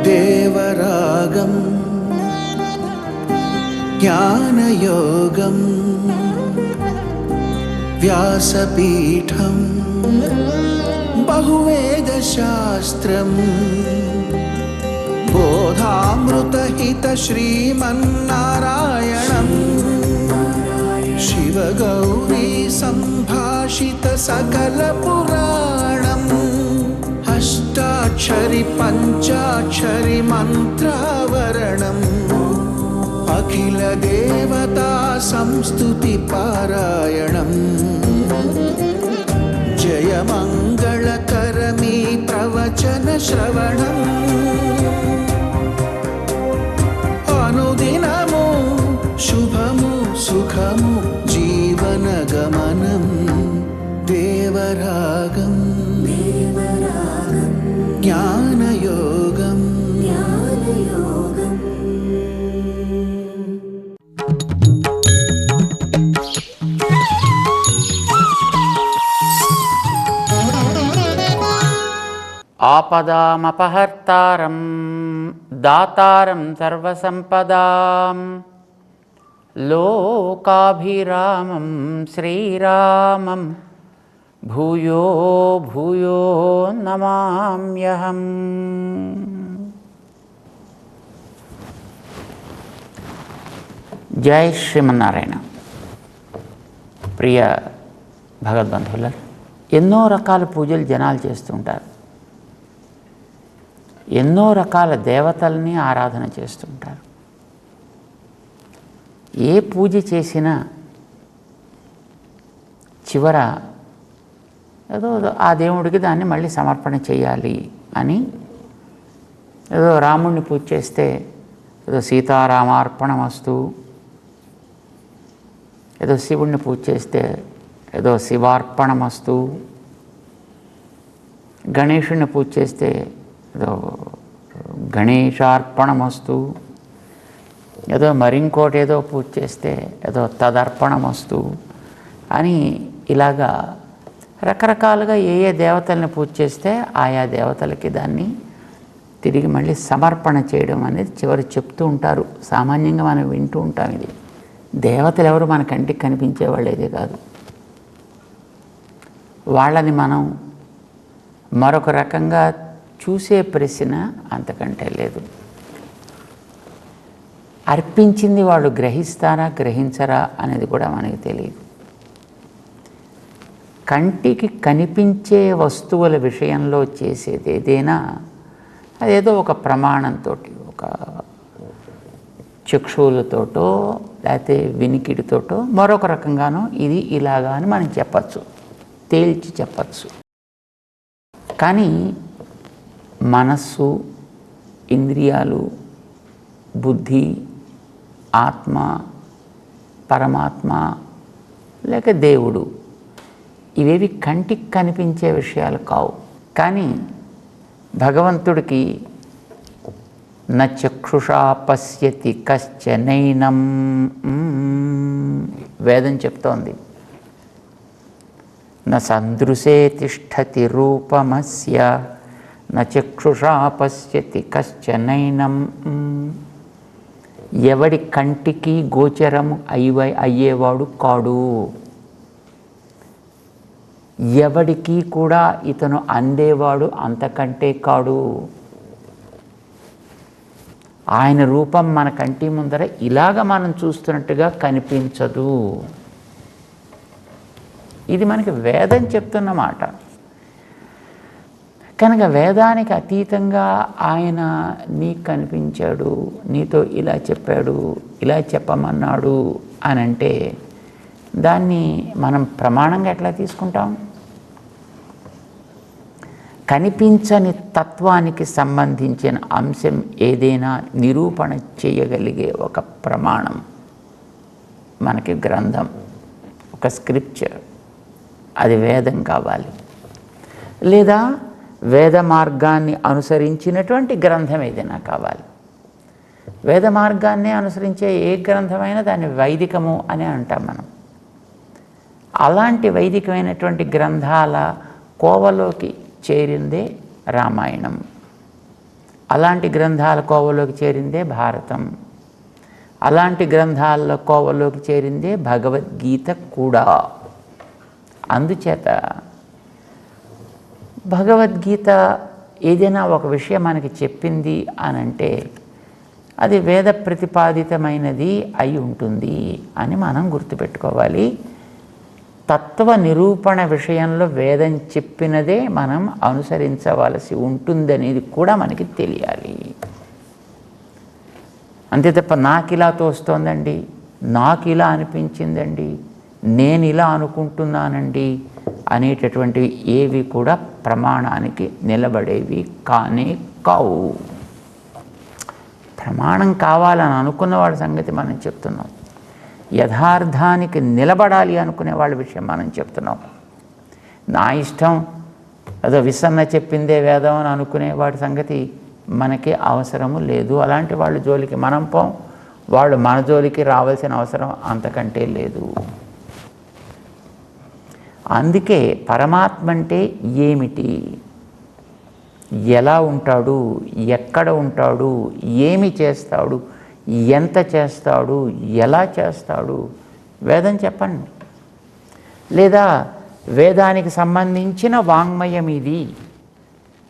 దేవరాగం జ్ఞానయోగం వ్యాసపీఠం బహువేదశాస్త్రం బోధామృతహిత శ్రీమన్నారాయణం శివగౌరీ సంభాషిత సకల పురాణం అష్టాక్షరి పంచాక్షరి మంత్రావరణం అఖిల దేవతా సంస్తుతి పారాయణం జయమంగళకరమీ ప్రవచన శ్రవణం అనుదినము శుభము సుఖము జీవన గమనం దేవరాగం జ్ఞానయోగం ఆపదామపహర్తారం దాతారం సర్వసంపదాం లోకాభిరామం శ్రీరామం భూయో భూయో నమామ్యహం. జై శ్రీమన్నారాయణ. ప్రియ భగవద్బంధువులారా, ఎన్నో రకాల పూజలు జనాలు చేస్తుంటారు, ఎన్నో రకాల దేవతల్ని ఆరాధన చేస్తుంటారు. ఏ పూజ చేసినా చివర ఏదో ఆ దేవుడికి దాన్ని మళ్ళీ సమర్పణ చేయాలి అని, ఏదో రాముడిని పూజ చేస్తే ఏదో సీతారామార్పణమస్తు, ఏదో శివుడిని పూజ చేస్తే ఏదో శివార్పణమస్తు, గణేశుడిని పూజ చేస్తే ఏదో గణేశార్పణమస్తు, ఏదో మరింకోటి ఏదో పూజ చేస్తే ఏదో తదర్పణమస్తు అని ఇలాగా రకరకాలుగా ఏ ఏ దేవతల్ని పూజ చేస్తే ఆయా దేవతలకి దాన్ని తిరిగి మళ్ళీ సమర్పణ చేయడం అనేది చివరి చెప్తూ ఉంటారు. సామాన్యంగా మనం వింటూ ఉంటాం. ఇది దేవతలు ఎవరు మన కంటికి కనిపించే వాళ్ళేదే కాదు. వాళ్ళని మనం మరొక రకంగా చూసే ప్రశ్న అంతకంటే లేదు. అర్పించింది వాళ్ళు గ్రహిస్తారా గ్రహించరా అనేది కూడా మనకి తెలియదు. కంటికి కనిపించే వస్తువుల విషయంలో చేసేది ఏదైనా అదేదో ఒక ప్రమాణంతో, ఒక చక్షువులతోటో లేకపోతే వినికిడితోటో మరొక రకంగానో ఇది ఇలాగా అని మనం చెప్పచ్చు, తేల్చి చెప్పచ్చు. కానీ మనస్సు, ఇంద్రియాలు, బుద్ధి, ఆత్మ, పరమాత్మ లేక దేవుడు ఇవేవి కంటికి కనిపించే విషయాలు కావు. కానీ భగవంతుడికి న చక్షుషా పశ్యతి కశ్చనైనం వేదం చెప్తోంది. న సందృశే తిష్టతి రూపమస్య న చక్షుషా పశ్యతి కశ్చనైనం. ఎవడి కంటికి గోచరం అయ్యేవాడు కాడు, ఎవడికి కూడా ఇతను అందేవాడు అంతకంటే కాడు. ఆయన రూపం మన కంటి ముందర ఇలాగ మనం చూస్తున్నట్టుగా కనిపించదు. ఇది మనకి వేదం చెప్తున్న మాట. కనుక వేదానికి అతీతంగా ఆయన నీకు కనిపించాడు, నీతో ఇలా చెప్పాడు, ఇలా చెప్పమన్నాడు అని అంటే దాన్ని మనం ప్రమాణంగా ఎట్లా తీసుకుంటాం? కనిపించని తత్వానికి సంబంధించిన అంశం ఏదైనా నిరూపణ చేయగలిగే ఒక ప్రమాణం మనకి గ్రంథం, ఒక స్క్రిప్చర్, అది వేదం కావాలి. లేదా వేద మార్గాన్ని అనుసరించినటువంటి గ్రంథం ఏదైనా కావాలి. వేద మార్గాన్ని అనుసరించే ఏ గ్రంథమైనా దాన్ని వైదికము అని అంటాం మనం. అలాంటి వైదికమైనటువంటి గ్రంథాల కోవలోకి చేరిందే రామాయణం. అలాంటి గ్రంథాల కోవలోకి చేరిందే భారతం. అలాంటి గ్రంథాల కోవలోకి చేరిందే భగవద్గీత కూడా. అందుచేత భగవద్గీత ఏదైనా ఒక విషయం మనకి చెప్పింది అనంటే అది వేద ప్రతిపాదితమైనది అయి ఉంటుంది అని మనం గుర్తుపెట్టుకోవాలి. తత్వ నిరూపణ విషయంలో వేదం చెప్పినదే మనం అనుసరించవలసి ఉంటుందనేది కూడా మనకి తెలియాలి. అంతే తప్ప నాకు ఇలా తోస్తోందండి, నాకు ఇలా అనిపించిందండి, నేను ఇలా అనుకుంటున్నానండి అనేటటువంటివి ఏవి కూడా ప్రమాణానికి నిలబడేవి కానే కావు. ప్రమాణం కావాలని అనుకున్న వాళ్ళ సంగతి మనం చెప్తున్నాం. యథార్థానికి నిలబడాలి అనుకునే వాళ్ళ విషయం మనం చెప్తున్నాం. నా ఇష్టం ఏదో విసన్న చెప్పిందే వేదం అని అనుకునే వాడి సంగతి మనకి అవసరము లేదు. అలాంటి వాళ్ళ జోలికి మనం పోం, వాళ్ళు మన జోలికి రావాల్సిన అవసరం అంతకంటే లేదు. అందుకే పరమాత్మ అంటే ఏమిటి, ఎలా ఉంటాడు, ఎక్కడ ఉంటాడు, ఏమి చేస్తాడు, ఎంత చేస్తాడు, ఎలా చేస్తాడు, వేదం చెప్పండి. లేదా వేదానికి సంబంధించిన వాంగ్మయం ఇది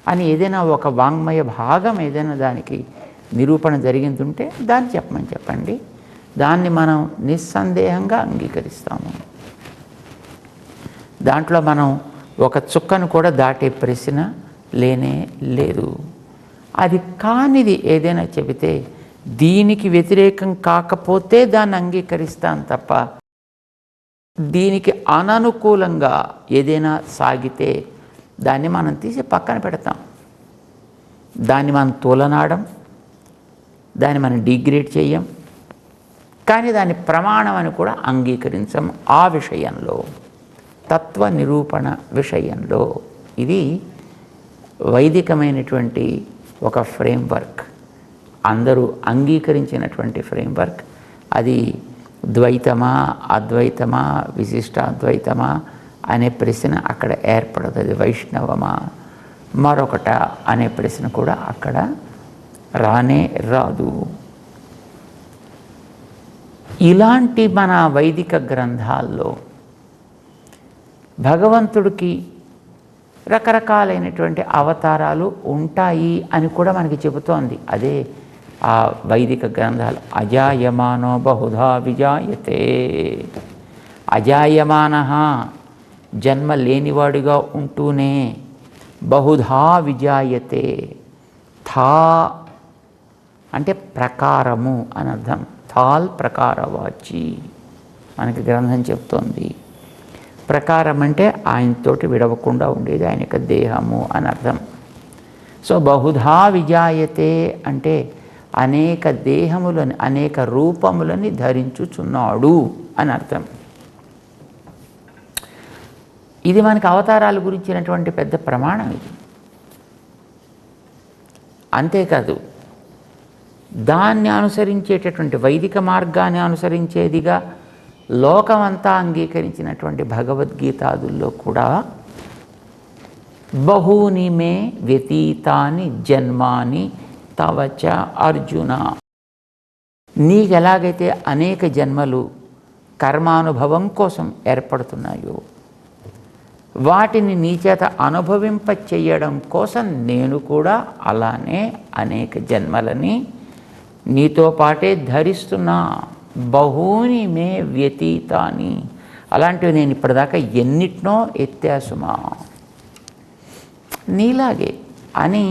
అని ఏదైనా ఒక వాంగ్మయ భాగం ఏదైనా దానికి నిరూపణ జరిగిందంటే దాన్ని చెప్పమని చెప్పండి. దాన్ని మనం నిస్సందేహంగా అంగీకరిస్తాము. దాంట్లో మనం ఒక చుక్కను కూడా దాటే ప్రశ్న లేనే లేదు. అది కానిది ఏదైనా చెబితే దీనికి వ్యతిరేకం కాకపోతే దాన్ని అంగీకరిస్తాను తప్ప దీనికి అననుకూలంగా ఏదైనా సాగితే దాన్ని మనం తీసి పక్కన పెడతాం. దాన్ని మనం తోలనాడం, దాన్ని మనం డిగ్రేడ్ చేయం, కానీ దాన్ని ప్రమాణం అని కూడా అంగీకరించం. ఆ విషయంలో తత్వ నిరూపణ విషయంలో ఇది వైదికమైనటువంటి ఒక ఫ్రేమ్వర్క్, అందరూ అంగీకరించినటువంటి ఫ్రేమ్వర్క్. అది ద్వైతమా అద్వైతమా విశిష్టాద్వైతమా అనే ప్రశ్న అక్కడ ఏర్పడదు. అది వైష్ణవమా మరొకట అనే ప్రశ్న కూడా అక్కడ రానే రాదు. ఇలాంటి మన వైదిక గ్రంథాల్లో భగవంతుడికి రకరకాలైనటువంటి అవతారాలు ఉంటాయి అని కూడా మనకి చెబుతోంది. అదే ఆ వైదిక గ్రంథాలు. అజాయమానో బహుధా విజాయతే. అజాయమాన జన్మ లేనివాడిగా ఉంటూనే బహుధా విజాయతే. థా అంటే ప్రకారము అని అర్థం. థాల్ ప్రకారవాచి మనకి గ్రంథం చెప్తోంది. ప్రకారం అంటే ఆయనతోటి విడవకుండా ఉండేది ఆయన యొక్క దేహము అని అర్థం. సో బహుధా విజాయతే అంటే అనేక దేహములని అనేక రూపములని ధరించుచున్నాడు అని అర్థం. ఇది మనకి అవతారాల గురించినటువంటి పెద్ద ప్రమాణం ఇది. అంతేకాదు దాన్ని అనుసరించేటటువంటి వైదిక మార్గాన్ని అనుసరించేదిగా లోకమంతా అంగీకరించినటువంటి భగవద్గీతాదుల్లో కూడా బహూని మే వ్యతీతాని జన్మాని తవచ అర్జున. నీకు ఎలాగైతే అనేక జన్మలు కర్మానుభవం కోసం ఏర్పడుతున్నాయో వాటిని నీ చేత అనుభవింప చెయ్యడం కోసం నేను కూడా అలానే అనేక జన్మలని నీతో పాటే ధరిస్తున్నా. బహూని మే వ్యతీతాని, అలాంటివి నేను ఇప్పటిదాకా ఎన్నిటినో ఎత్తాసుమా నీలాగే అని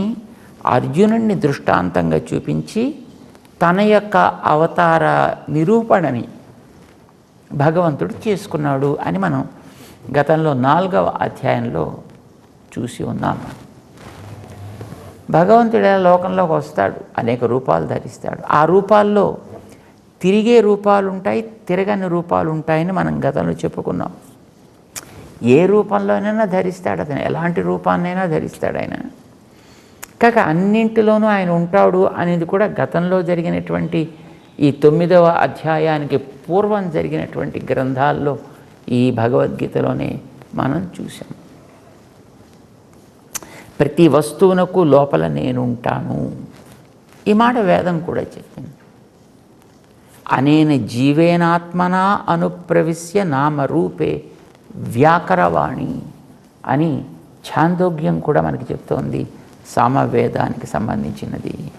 అర్జునుడిని దృష్టాంతంగా చూపించి తన యొక్క అవతార నిరూపణని భగవంతుడు చేసుకున్నాడు అని మనం గతంలో 4వ అధ్యాయంలో చూసి ఉన్నాము. భగవంతుడు లోకంలోకి వస్తాడు, అనేక రూపాలు ధరిస్తాడు. ఆ రూపాల్లో తిరిగే రూపాలు ఉంటాయి, తిరగని రూపాలు ఉంటాయని మనం గతంలో చెప్పుకున్నాం. ఏ రూపంలోనైనా ధరిస్తాడు అతను, ఎలాంటి రూపాన్నైనా ధరిస్తాడు ఆయన. కాక అన్నింటిలోనూ ఆయన ఉంటాడు అనేది కూడా గతంలో జరిగినటువంటి ఈ 9వ అధ్యాయానికి పూర్వం జరిగినటువంటి గ్రంథాల్లో ఈ భగవద్గీతలోనే మనం చూసాం. ప్రతి వస్తువునకు లోపల నేనుంటాను. ఈ మాట వేదం కూడా చెప్పింది. అనేన జీవేనాత్మనా అనుప్రవిశ్య నామరూపే వ్యాకరవాణి అని ఛాందోగ్యం కూడా మనకి చెప్తోంది, సామవేదానికి సంబంధించినది.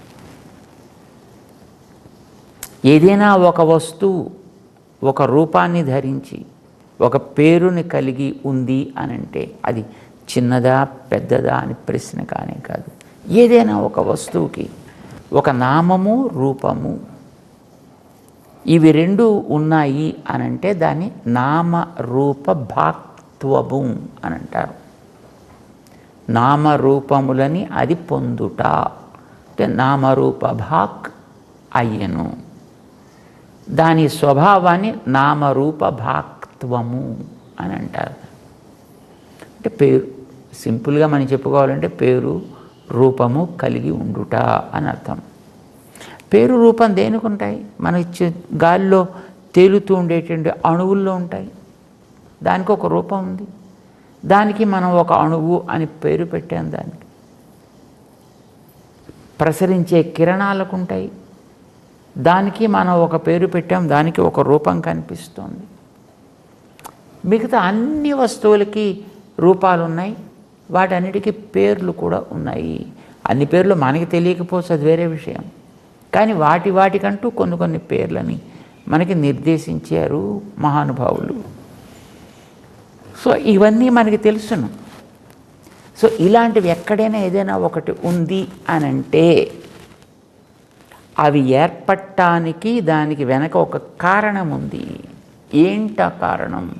ఏదైనా ఒక వస్తువు ఒక రూపాన్ని ధరించి ఒక పేరుని కలిగి ఉంది అనంటే అది చిన్నదా పెద్దదా అని ప్రశ్న కానే కాదు. ఏదైనా ఒక వస్తువుకి ఒక నామము రూపము ఇవి రెండు ఉన్నాయి అనంటే దాన్ని నామరూప భాక్త్వము అని అంటారు. నామరూపములని అది పొందుట అంటే నామరూప భాక్ అయ్యను. దాని స్వభావాన్ని నామరూప భాక్త్వము అని అంటారు. అంటే పేరు సింపుల్గా మనం చెప్పుకోవాలంటే పేరు రూపము కలిగి ఉండుట అని అర్థం. పేరు రూపం దేనికి ఉంటాయి? మన గాలిలో తేలుతూ ఉండేటువంటి అణువుల్లో ఉంటాయి. దానికి ఒక రూపం ఉంది. దానికి మనం ఒక అణువు అని పేరు పెట్టాం. దానికి ప్రసరించే కిరణాలకు ఉంటాయి. దానికి మనం ఒక పేరు పెట్టాం. దానికి ఒక రూపం కనిపిస్తుంది. మిగతా అన్ని వస్తువులకి రూపాలు ఉన్నాయి. వాటన్నిటికీ పేర్లు కూడా ఉన్నాయి. అన్ని పేర్లు మనకి తెలియకపోవచ్చు, అది వేరే విషయం. కానీ వాటికంటూ కొన్ని పేర్లని మనకి నిర్దేశించారు మహానుభావులు. సో ఇవన్నీ మనకి తెలుసును. సో ఇలాంటివి ఎక్కడైనా ఏదైనా ఒకటి ఉంది అనంటే అవి ఏర్పడటానికి దానికి వెనక ఒక కారణం ఉంది. ఏంట కారణం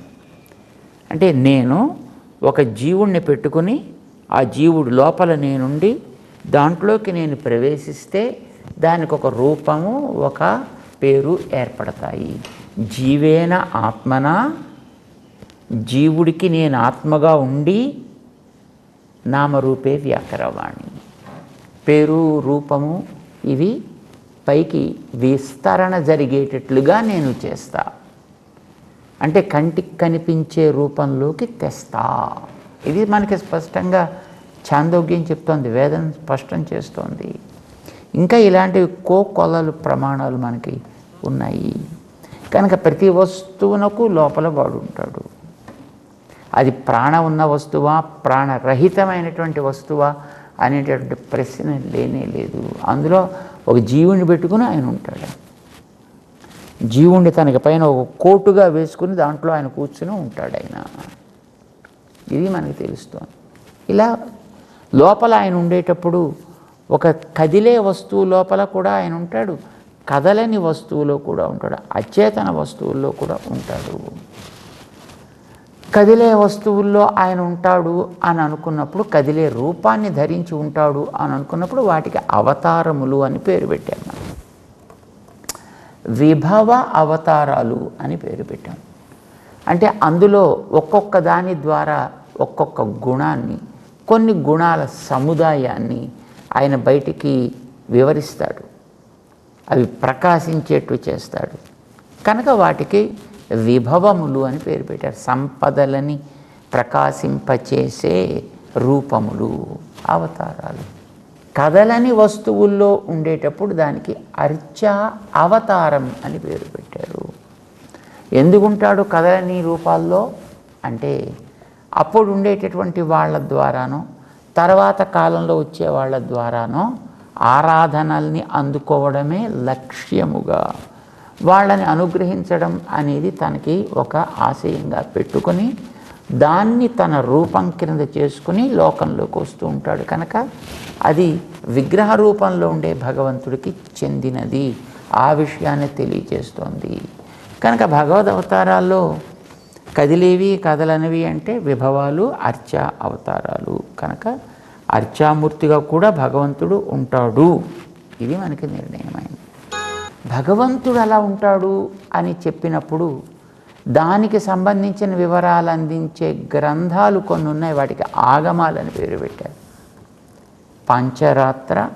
అంటే నేను ఒక జీవుణ్ణి పెట్టుకుని ఆ జీవుడు లోపల నేనుండి దాంట్లోకి నేను ప్రవేశిస్తే దానికి ఒక రూపము ఒక పేరు ఏర్పడతాయి. జీవేన ఆత్మన, జీవుడికి నేను ఆత్మగా ఉండి నామరూపే వ్యాకరవాణి. పేరు రూపము ఇవి పైకి విస్తరణ జరిగేటట్లుగా నేను చేస్తా. అంటే కంటికి కనిపించే రూపంలోకి తెస్తా. ఇది మనకి స్పష్టంగా ఛాందోగ్యం చెప్తోంది, వేదం స్పష్టం చేస్తోంది. ఇంకా ఇలాంటివి కోకొల్లలు ప్రమాణాలు మనకి ఉన్నాయి. కనుక ప్రతి వస్తువునకు లోపల వాడు ఉంటాడు. అది ప్రాణం ఉన్న వస్తువా ప్రాణరహితమైనటువంటి వస్తువా అనేటటువంటి ప్రశ్న లేనే లేదు. అందులో ఒక జీవుని పెట్టుకుని ఆయన ఉంటాడు. జీవుణ్ణి తనకి పైన ఒక కోటుగా వేసుకుని దాంట్లో ఆయన కూర్చుని ఉంటాడు ఆయన. ఇది మనకి తెలుస్తుంది. ఇలా లోపల ఆయన ఉండేటప్పుడు ఒక కదిలే వస్తువు లోపల కూడా ఆయన ఉంటాడు, కదలని వస్తువులో కూడా ఉంటాడు, అచేతన వస్తువుల్లో కూడా ఉంటాడు. కదిలే వస్తువుల్లో ఆయన ఉంటాడు అని అనుకున్నప్పుడు, కదిలే రూపాన్ని ధరించి ఉంటాడు అని అనుకున్నప్పుడు వాటికి అవతారములు అని పేరు పెట్టాం. మనం విభవ అవతారాలు అని పేరు పెట్టాం. అంటే అందులో ఒక్కొక్క దాని ద్వారా ఒక్కొక్క గుణాన్ని, కొన్ని గుణాల సముదాయాన్ని ఆయన బయటికి వివరిస్తాడు. అవి ప్రకాశించేట్టు చేస్తాడు. కనుక వాటికి విభవములు అని పేరు పెట్టారు. సంపదలని ప్రకాశింపచేసే రూపములు, అవతారాలు. కదలని వస్తువుల్లో ఉండేటప్పుడు దానికి అర్చా అవతారం అని పేరు పెట్టారు. ఎందుకుంటాడు కదలని రూపాల్లో అంటే అప్పుడు ఉండేటటువంటి వాళ్ళ ద్వారానో తర్వాత కాలంలో వచ్చే వాళ్ళ ద్వారానో ఆరాధనల్ని అందుకోవడమే లక్ష్యముగా, వాళ్ళని అనుగ్రహించడం అనేది తనకి ఒక ఆశయంగా పెట్టుకొని దాన్ని తన రూపం కింద చేసుకుని లోకంలోకి వస్తూ ఉంటాడు. కనుక అది విగ్రహ రూపంలో ఉండే భగవంతుడికి చెందినది. ఆ విషయాన్ని తెలియజేస్తోంది. కనుక భగవద్ అవతారాల్లో కదిలేవి కదలనివి అంటే విభవాలు, అర్చా అవతారాలు. కనుక అర్చామూర్తిగా కూడా భగవంతుడు ఉంటాడు. ఇది మనకి నిర్ణయమైంది. భగవంతుడు అలా ఉంటాడు అని చెప్పినప్పుడు దానికి సంబంధించిన వివరాలు అందించే గ్రంథాలు కొన్ని ఉన్నాయి. వాటికి ఆగమాలని పేరు పెట్టారు. పంచరాత్ర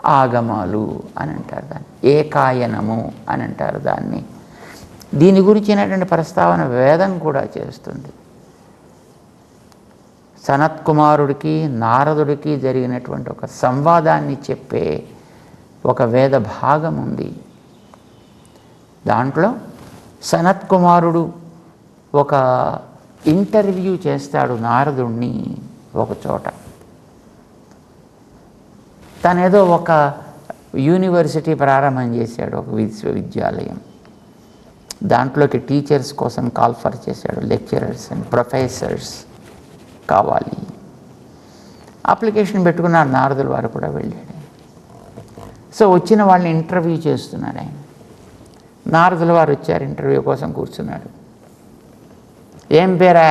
ఆగమాలు అని అంటారు దాన్ని. ఏకాయనము అని అంటారు దాన్ని. దీని గురించినటువంటి ప్రస్తావన వేదం కూడా చేస్తుంది. సనత్కుమారుడికి నారదుడికి జరిగినటువంటి ఒక సంవాదాన్ని చెప్పే ఒక వేద భాగం ఉంది. దాంట్లో సనత్కుమారుడు ఒక ఇంటర్వ్యూ చేస్తాడు నారదుడిని ఒక చోట. తనేదో ఒక యూనివర్సిటీ ప్రారంభం చేశాడు, ఒక విశ్వవిద్యాలయం. దాంట్లోకి టీచర్స్ కోసం కాల్ఫర్ చేశాడు, లెక్చరర్స్ అండ్ ప్రొఫెసర్స్ కావాలి. అప్లికేషన్ పెట్టుకున్నాడు, నారదుల వారు కూడా వెళ్ళాడు. సో వచ్చిన వాళ్ళని ఇంటర్వ్యూ చేస్తున్నాడు ఆయన. నారదుల వారు వచ్చారు, ఇంటర్వ్యూ కోసం కూర్చున్నాడు. ఏం పేరా?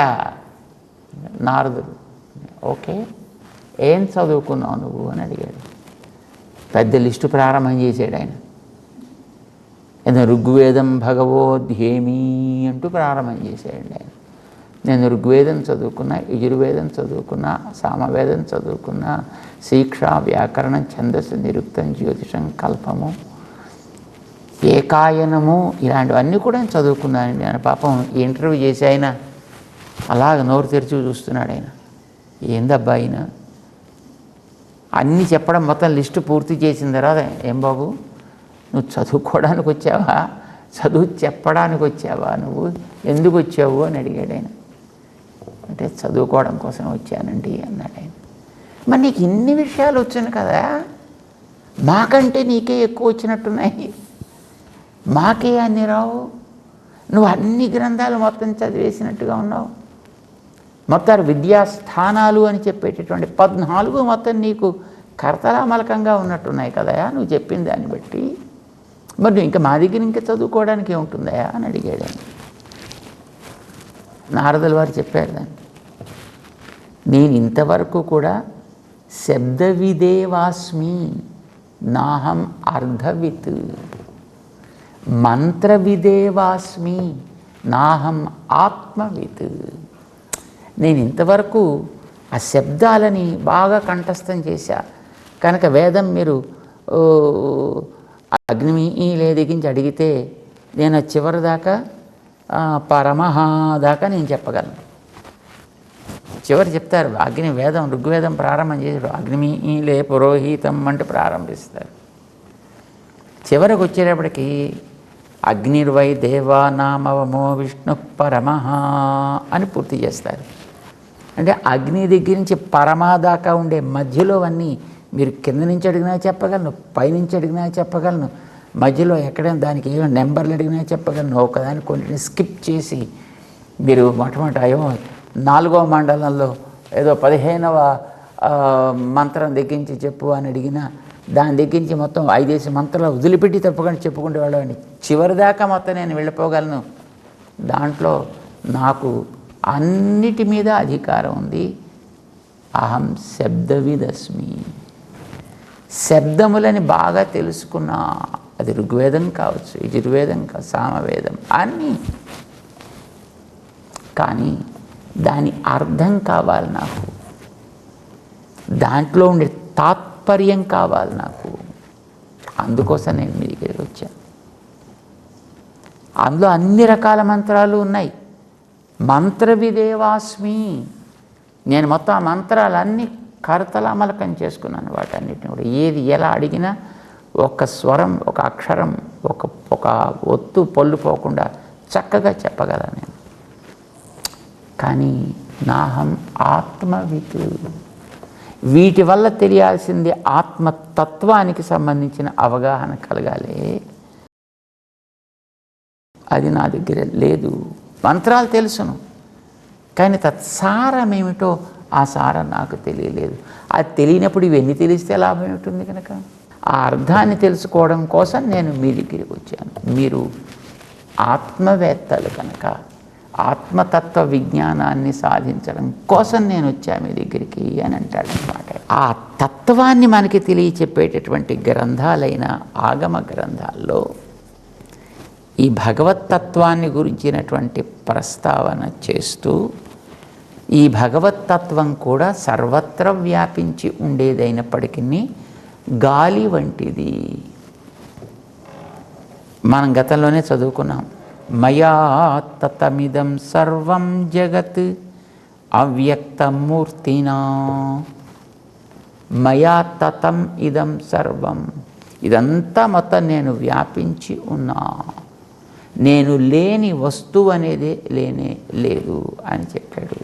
నారదుడు. ఓకే, ఏం చదువుకున్నావు నువ్వు అని అడిగాడు. పెద్ద లిస్టు ప్రారంభం చేశాడు ఆయన. ఏదో ఋగ్వేదం భగవోధ్యేమి అంటూ ప్రారంభం చేశాడు ఆయన. నేను ఋగ్వేదం చదువుకున్నా, యజుర్వేదం చదువుకున్నా, సామవేదం చదువుకున్నా, శిక్ష, వ్యాకరణం, ఛందస్సు, నిరుక్తం, జ్యోతిషం, కల్పము, ఏకాయనము, ఇలాంటివన్నీ కూడా నేను చదువుకున్నానండి ఆయన. పాపం ఇంటర్వ్యూ చేసి ఆయన అలాగ నోరు తెరిచి చూస్తున్నాడు ఆయన. ఏందబ్బా ఆయన అన్నీ చెప్పడం, మొత్తం లిస్టు పూర్తి చేసిన తర్వాత, ఏం బాబు నువ్వు చదువుకోవడానికి వచ్చావా, చదువు చెప్పడానికి వచ్చావా, నువ్వు ఎందుకు వచ్చావు అని అడిగాడు ఆయన. అంటే చదువుకోవడం కోసం వచ్చానండి అన్నాడు ఆయన. మరి నీకు ఇన్ని విషయాలు వచ్చాను కదా, మాకంటే నీకే ఎక్కువ వచ్చినట్టున్నాయి, మాకే అన్ని రావు, నువ్వు అన్ని గ్రంథాలు మొత్తం చదివేసినట్టుగా ఉన్నావు, మొత్తం విద్యాస్థానాలు అని చెప్పేటటువంటి 14 మొత్తం నీకు కర్తలామలకంగా ఉన్నట్టున్నాయి కదా నువ్వు చెప్పిన దాన్ని బట్టి, మరి నువ్వు ఇంకా మా దగ్గర ఇంకా చదువుకోవడానికి ఏముంటుందా అని అడిగాడు ఆయన. నారదుల వారు చెప్పారు దాన్ని, నేను ఇంతవరకు కూడా శబ్దవిదేవాస్మి నాహం అర్ధవిత్, మంత్రవిదేవాస్మి నాహం ఆత్మవిత్. నేను ఇంతవరకు ఆ శబ్దాలని బాగా కంఠస్థం చేశా కనుక వేదం మీరు అగ్ని లేదిగించి అడిగితే నేను చివరి దాకా పరమహ దాకా నేను చెప్పగలను. చివరి చెప్తారు, అగ్ని వేదం ఋగ్వేదం ప్రారంభం చేసాడు, అగ్నిమీలే పురోహితం అంటూ ప్రారంభిస్తారు. చివరికి వచ్చేటప్పటికి అగ్నిర్వై దేవానామవమో విష్ణు పరమహ అని పూర్తి చేస్తారు. అంటే అగ్ని దగ్గర నుంచి పరమా దాకా ఉండే మధ్యలో అన్నీ మీరు కింద నుంచి అడిగినా చెప్పగలను, పైనుంచి అడిగినా చెప్పగలను, మధ్యలో ఎక్కడైనా దానికి ఏమైనా నెంబర్లు అడిగినా చెప్పగలను. ఒకదాని కొన్నిటిని స్కిప్ చేసి మీరు మొట్టమొదటి 4వ మండలంలో ఏదో 15వ మంత్రం దగ్గరించి చెప్పు అని అడిగినా దాని దగ్గరించి మొత్తం 5 మంత్రాలు వదిలిపెట్టి తప్పకుండా చెప్పుకుంటే వాళ్ళని చివరిదాకా మొత్తం నేను వెళ్ళిపోగలను. దాంట్లో నాకు అన్నిటి మీద అధికారం ఉంది. అహం శబ్దవిదస్మి, శబ్దములని బాగా తెలుసుకున్నా, అది ఋగ్వేదం కావచ్చు, యజుర్వేదం కావచ్చు, సామవేదం అన్నీ. కానీ దాని అర్థం కావాలి నాకు, దాంట్లో ఉండే తాత్పర్యం కావాలి నాకు. అందుకోసం నేను మీ దగ్గరికి వచ్చాను. అందులో అన్ని రకాల మంత్రాలు ఉన్నాయి. మంత్రవిదేవాస్మి, నేను మొత్తం ఆ మంత్రాలన్నీ కరతలామలకం చేసుకున్నాను. వాటన్నిటిని కూడా ఏది ఎలా అడిగినా ఒక స్వరం, ఒక అక్షరం, ఒక ఒత్తు పొల్లు పోకుండా చక్కగా చెప్పగలను నేను. కానీ నాహం ఆత్మవిత్, వీటి వల్ల తెలియాల్సింది ఆత్మతత్వానికి సంబంధించిన అవగాహన కలగాలి. అది నా దగ్గర లేదు. మంత్రాలు తెలుసును, కానీ తత్సారం ఏమిటో ఆ సారం నాకు తెలియలేదు. అది తెలియనప్పుడు ఇవన్నీ తెలిస్తే లాభం ఏమిటి కనుక ఆ అర్థాన్ని తెలుసుకోవడం కోసం నేను మీ దగ్గరికి వచ్చాను. మీరు ఆత్మవేత్తలు కనుక ఆత్మతత్వ విజ్ఞానాన్ని సాధించడం కోసం నేను వచ్చాను మీ దగ్గరికి అని అంటాడు అన్నమాట. ఆ తత్వాన్ని మనకి తెలియచెప్పేటటువంటి గ్రంథాలైన ఆగమ గ్రంథాల్లో ఈ భగవత్తత్వాన్ని గురించినటువంటి ప్రస్తావన చేస్తూ, ఈ భగవత్తత్వం కూడా సర్వత్ర వ్యాపించి ఉండేదైనప్పటికీ గాలి వంటిది. మనం గతంలోనే చదువుకున్నాం, మయా తతమిదం సర్వం జగత్ అవ్యక్తమూర్తినా మయా తతం ఇదం సర్వం. ఇదంతా మొత్తం నేను వ్యాపించి ఉన్నా, నేను లేని వస్తువు అనేది లేనే లేదు అని చెప్పాడు.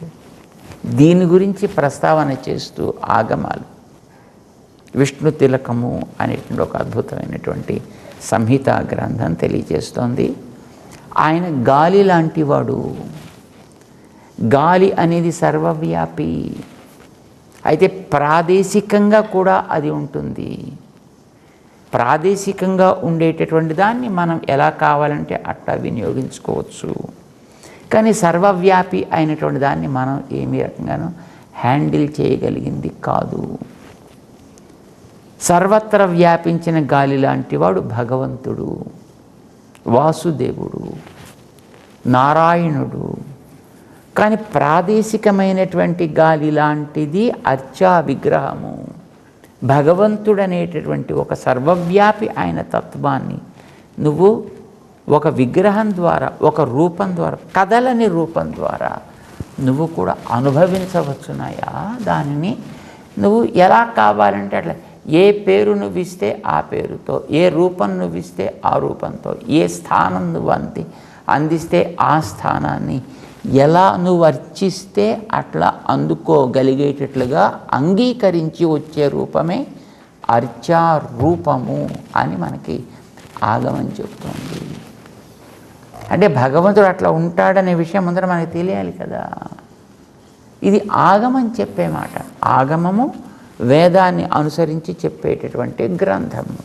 దీని గురించి ప్రస్తావన చేస్తూ ఆగమాలు విష్ణు తిలకము అనేటువంటి ఒక అద్భుతమైనటువంటి సంహితా గ్రంథం తెలియజేస్తోంది. ఆయన గాలి లాంటివాడు. గాలి అనేది సర్వవ్యాపి, అయితే ప్రాదేశికంగా కూడా అది ఉంటుంది. ప్రాదేశికంగా ఉండేటటువంటి దాన్ని మనం ఎలా కావాలంటే అట్లా వినియోగించుకోవచ్చు. కానీ సర్వవ్యాపి అయినటువంటి దాన్ని మనం ఏమీ రకంగానూ హ్యాండిల్ చేయగలిగింది కాదు. సర్వత్ర వ్యాపించిన గాలి లాంటి వాడు భగవంతుడు, వాసుదేవుడు, నారాయణుడు. కానీ ప్రాదేశికమైనటువంటి గాలి లాంటిది అర్చా విగ్రహము. భగవంతుడనేటటువంటి ఒక సర్వవ్యాపి అయిన తత్వాన్ని నువ్వు ఒక విగ్రహం ద్వారా, ఒక రూపం ద్వారా, కదలని రూపం ద్వారా నువ్వు కూడా అనుభవించవచ్చునాయా. దానిని నువ్వు ఎలా కావాలంటే అట్లా, ఏ పేరు నువ్వు ఇస్తే ఆ పేరుతో, ఏ రూపం నువ్వు ఇస్తే ఆ రూపంతో, ఏ స్థానం నువ్వు అందిస్తే ఆ స్థానాన్ని ఎలా నువ్వు అర్చిస్తే అట్లా అందుకోగలిగేటట్లుగా అంగీకరించి వచ్చే రూపమే అర్చా రూపము అని మనకి ఆగమం చెప్తుంది. అంటే భగవంతుడు అట్లా ఉంటాడనే విషయం ముందర మనకి తెలియాలి కదా. ఇది ఆగమం చెప్పే మాట. ఆగమము వేదాన్ని అనుసరించి చెప్పేటటువంటి గ్రంథము.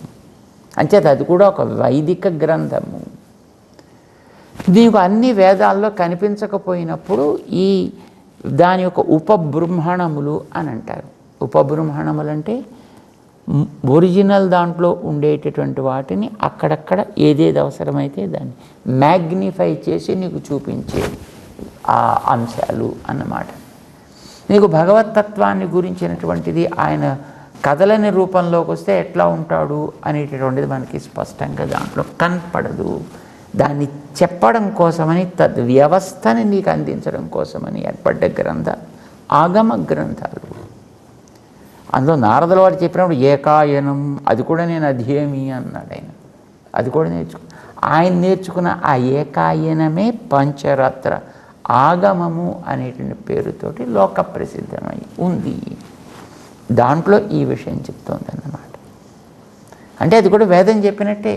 అంచేత అది కూడా ఒక వైదిక గ్రంథము. నీకు అన్ని వేదాల్లో కనిపించకపోయినప్పుడు ఈ దాని యొక్క ఉపబృంహణములు అని అంటారు. ఉపబృంహణములు అంటే ఒరిజినల్ దాంట్లో ఉండేటటువంటి వాటిని అక్కడక్కడ ఏదేది అవసరమైతే దాన్ని మ్యాగ్నిఫై చేసి నీకు చూపించే ఆ అంశాలు అన్నమాట. నీకు భగవతత్వాన్ని గురించినటువంటిది ఆయన కదలని రూపంలోకి వస్తే ఎట్లా ఉంటాడు అనేటటువంటిది మనకి స్పష్టంగా దాంట్లో కనపడదు. దాన్ని చెప్పడం కోసమని తద్వ్యవస్థని నీకు అందించడం కోసమని ఏర్పడ్డ ఆగమ గ్రంథాలు. అందులో నారదుల వారు చెప్పినప్పుడు ఏకాయనం, అది కూడా నేను అధ్యేమి అన్నాడు ఆయన. అది కూడా ఆయన నేర్చుకున్న ఆ ఏకాయనమే పంచరాత్ర ఆగమము అనేటువంటి పేరుతోటి లోక ప్రసిద్ధమై ఉంది. దాంట్లో ఈ విషయం చెప్తోంది అన్నమాట. అంటే అది కూడా వేదం చెప్పినట్టే.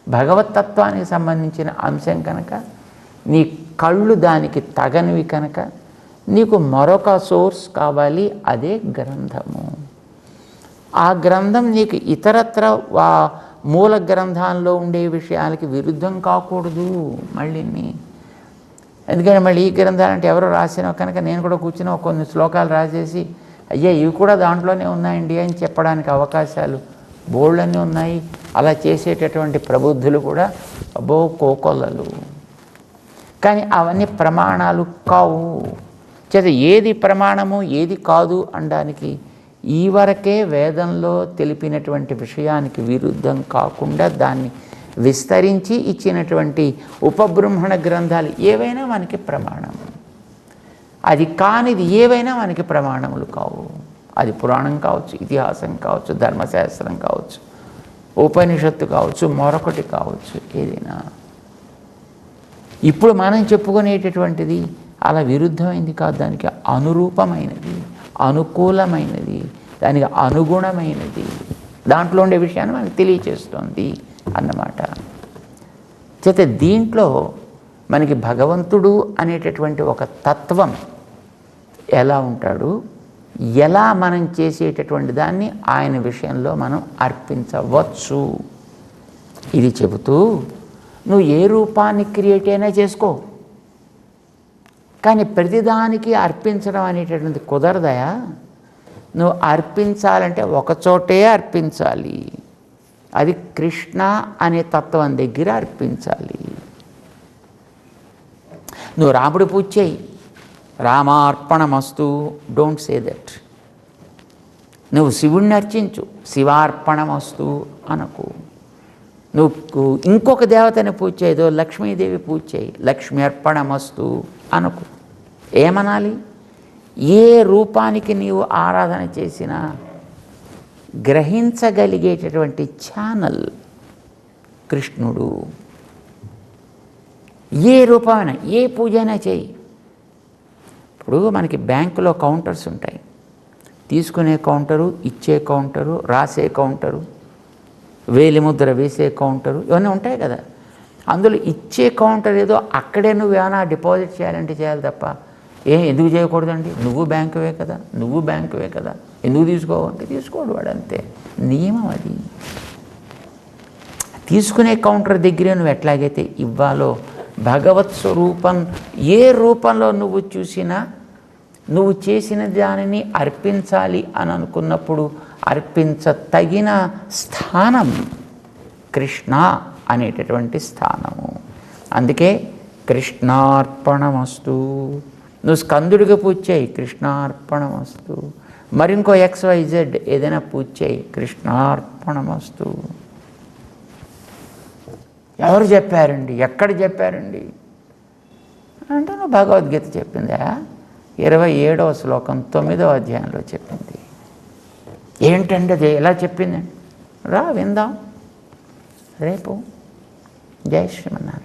భగవతత్వానికి సంబంధించిన అంశం కనుక, నీ కళ్ళు దానికి తగనివి కనుక నీకు మరొక సోర్స్ కావాలి, అదే గ్రంథము. ఆ గ్రంథం నీకు ఇతరత్ర మూల గ్రంథాల్లో ఉండే విషయాలకి విరుద్ధం కాకూడదు. మళ్ళీ ఎందుకంటే మళ్ళీ ఈ గ్రంథాలంటే ఎవరో రాసినో కనుక నేను కూడా కూర్చుని కొన్ని శ్లోకాలు రాసేసి అయ్యా ఇవి కూడా దాంట్లోనే ఉన్నాయండి అని చెప్పడానికి అవకాశాలు బోళ్ళన్నీ ఉన్నాయి. అలా చేసేటటువంటి ప్రబుద్ధులు కూడా అబ్బో కోకొల్లలు. కానీ అవన్నీ ప్రమాణాలు కావు. చేత ఏది ప్రమాణము ఏది కాదు అనడానికి ఈ వరకే వేదంలో తెలిపినటువంటి విషయానికి విరుద్ధం కాకుండా దాన్ని విస్తరించి ఇచ్చినటువంటి ఉపబృంహణ గ్రంథాలు ఏవైనా మనకి ప్రమాణము. అది కానిది ఏవైనా మనకి ప్రమాణములు కావు. అది పురాణం కావచ్చు, ఇతిహాసం కావచ్చు, ధర్మశాస్త్రం కావచ్చు, ఉపనిషత్తు కావచ్చు, మరొకటి కావచ్చు, ఏదైనా. ఇప్పుడు మనం చెప్పుకునేటటువంటిది అలా విరుద్ధమైంది కాదు. దానికి అనురూపమైనది, అనుకూలమైనది, దానికి అనుగుణమైనది, దాంట్లో ఉండే విషయాన్ని మనకు తెలియచేస్తుంది అన్నమాట. చేత దీంట్లో మనకి భగవంతుడు అనేటటువంటి ఒక తత్వం ఎలా ఉంటాడు, ఎలా మనం చేసేటటువంటి దాన్ని ఆయన విషయంలో మనం అర్పించవచ్చు ఇది చెబుతూ, నువ్వు ఏ రూపాన్ని క్రియేట్ అయినా చేసుకో, కానీ ప్రతిదానికి అర్పించడం అనేటటువంటి కుదరదయా. నువ్వు అర్పించాలంటే ఒకచోటే అర్పించాలి. అది కృష్ణ అనే తత్వం దగ్గర అర్పించాలి. నువ్వు రాముడి పూజ చేయి, రామార్పణమస్తు, డోంట్ సే దట్. నువ్వు శివుణ్ణి అర్చించు, శివార్పణమస్తు అనకు. నువ్వు ఇంకొక దేవతని పూజ చేయదో, లక్ష్మీదేవి పూజ చేయి, లక్ష్మీ అర్పణమస్తు అనకు. ఏమనాలి? ఏ రూపానికి నీవు ఆరాధన చేసినా గ్రహించగలిగేటటువంటి ఛానల్ కృష్ణుడు. ఏ రూపమైనా, ఏ పూజైనా చేయి. ఇప్పుడు మనకి బ్యాంకులో కౌంటర్స్ ఉంటాయి. తీసుకునే కౌంటరు, ఇచ్చే కౌంటరు, రాసే కౌంటరు, వేలిముద్ర వేసే కౌంటరు, ఇవన్నీ ఉంటాయి కదా. అందులో ఇచ్చే కౌంటర్ ఏదో అక్కడే నువ్వేమైనా డిపాజిట్ చేయాలంటే చేయాలి తప్ప ఎందుకు చేయకూడదండి? నువ్వు బ్యాంకువే కదా, నువ్వు బ్యాంకువే కదా, ఎందుకు తీసుకోవాలంటే తీసుకోడు వాడు, అంతే నియమం అది. తీసుకునే కౌంటర్ దగ్గరే నువ్వు ఎట్లాగైతే ఇవ్వాలో భగవత్ స్వరూపం ఏ రూపంలో నువ్వు చూసినా నువ్వు చేసిన దానిని అర్పించాలి అని అనుకున్నప్పుడు అర్పించతగిన స్థానం కృష్ణ అనేటటువంటి స్థానము. అందుకే కృష్ణార్పణమస్తు. నువ్వు స్కందుడిగా పూజ చేయి, కృష్ణార్పణమస్తు. మరింకో XYZ ఏదైనా పూజ చేయి, కృష్ణార్పణమస్తు. ఎవరు చెప్పారండి, ఎక్కడ చెప్పారండి అంటే నువ్వు భగవద్గీత చెప్పిందా? 27వ శ్లోకం 9వ అధ్యాయంలో చెప్పింది. ఏంటండి అది ఎలా చెప్పిందండి? రా విందాం రేపు. జై శ్రీమన్నారాయణ.